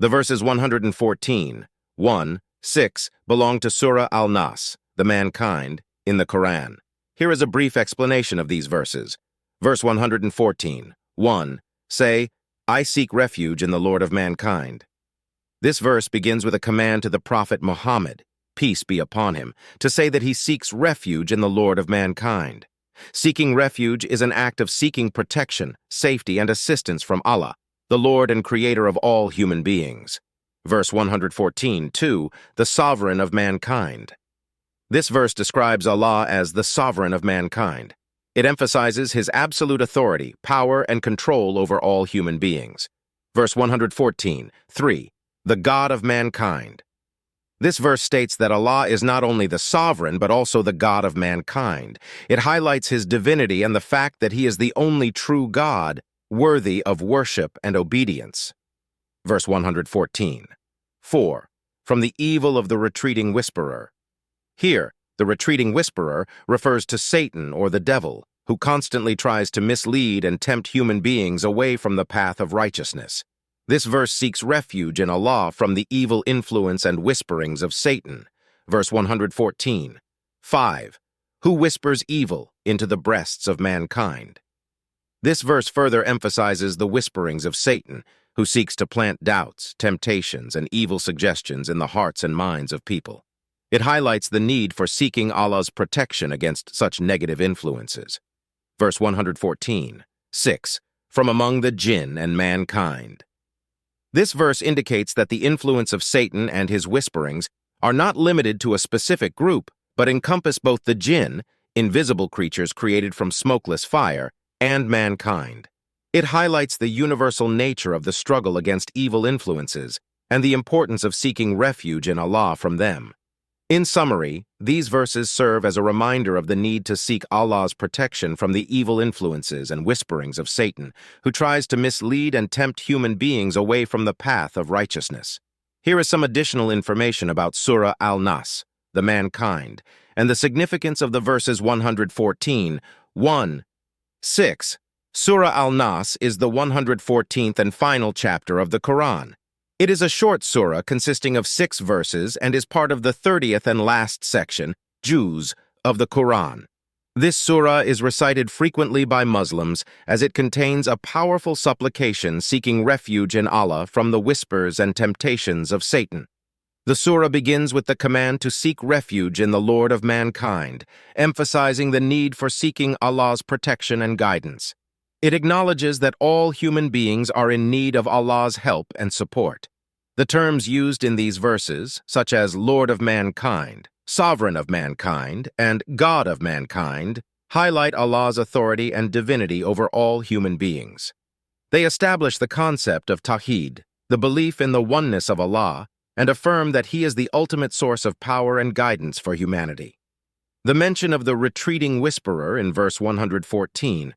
The verses 114, 1, 6 belong to Surah Al-Nas, the mankind, in the Quran. Here is a brief explanation of these verses. Verse 114, 1, say, I seek refuge in the Lord of mankind. This verse begins with a command to the Prophet Muhammad, peace be upon him, to say that he seeks refuge in the Lord of mankind. Seeking refuge is an act of seeking protection, safety, and assistance from Allah, the Lord and Creator of all human beings. Verse 114, 2, the sovereign of mankind. This verse describes Allah as the sovereign of mankind. It emphasizes his absolute authority, power, and control over all human beings. Verse 114, 3, the God of mankind. This verse states that Allah is not only the sovereign, but also the God of mankind. It highlights his divinity and the fact that he is the only true God, worthy of worship and obedience. Verse 114, 4, from the evil of the retreating whisperer. Here, the retreating whisperer refers to Satan or the devil, who constantly tries to mislead and tempt human beings away from the path of righteousness. This verse seeks refuge in Allah from the evil influence and whisperings of Satan. Verse 114, 5, who whispers evil into the breasts of mankind. This verse further emphasizes the whisperings of Satan, who seeks to plant doubts, temptations, and evil suggestions in the hearts and minds of people. It highlights the need for seeking Allah's protection against such negative influences. Verse 114, 6, from among the jinn and mankind. This verse indicates that the influence of Satan and his whisperings are not limited to a specific group, but encompass both the jinn, invisible creatures created from smokeless fire, and mankind. It highlights the universal nature of the struggle against evil influences and the importance of seeking refuge in Allah from them. In summary, these verses serve as a reminder of the need to seek Allah's protection from the evil influences and whisperings of Satan, who tries to mislead and tempt human beings away from the path of righteousness. Here is some additional information about Surah Al-Nas, the mankind, and the significance of the verses 114, 1, 6. Surah Al-Nas is the 114th and final chapter of the Quran. It is a short surah consisting of 6 verses and is part of the 30th and last section, juz, of the Quran. This surah is recited frequently by Muslims as it contains a powerful supplication seeking refuge in Allah from the whispers and temptations of Satan. The surah begins with the command to seek refuge in the Lord of mankind, emphasizing the need for seeking Allah's protection and guidance. It acknowledges that all human beings are in need of Allah's help and support. The terms used in these verses, such as Lord of mankind, Sovereign of mankind, and God of mankind, highlight Allah's authority and divinity over all human beings. They establish the concept of Tawheed, the belief in the oneness of Allah, and affirm that He is the ultimate source of power and guidance for humanity. The mention of the retreating whisperer in verse 114,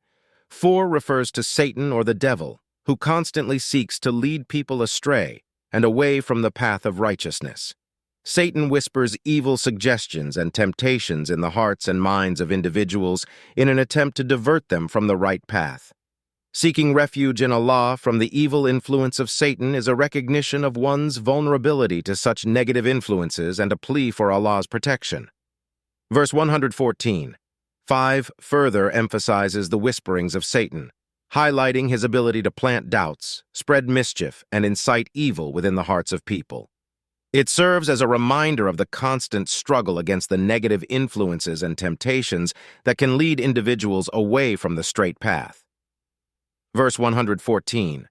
4 refers to Satan or the devil, who constantly seeks to lead people astray and away from the path of righteousness. Satan whispers evil suggestions and temptations in the hearts and minds of individuals in an attempt to divert them from the right path. Seeking refuge in Allah from the evil influence of Satan is a recognition of one's vulnerability to such negative influences and a plea for Allah's protection. Verse 114, 5 further emphasizes the whisperings of Satan, highlighting his ability to plant doubts, spread mischief, and incite evil within the hearts of people. It serves as a reminder of the constant struggle against the negative influences and temptations that can lead individuals away from the straight path. Verse 114,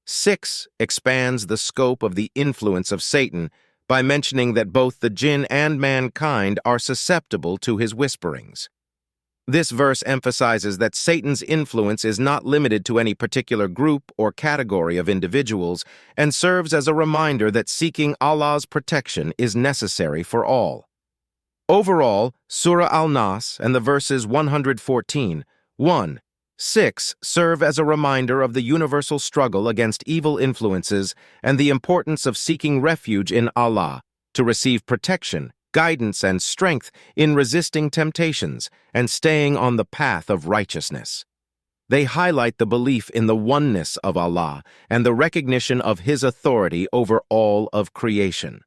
6 expands the scope of the influence of Satan by mentioning that both the jinn and mankind are susceptible to his whisperings. This verse emphasizes that Satan's influence is not limited to any particular group or category of individuals and serves as a reminder that seeking Allah's protection is necessary for all. Overall, Surah Al-Nas and the verses 114, 1, 6 serve as a reminder of the universal struggle against evil influences and the importance of seeking refuge in Allah to receive protection, guidance, and strength in resisting temptations and staying on the path of righteousness. They highlight the belief in the oneness of Allah and the recognition of His authority over all of creation.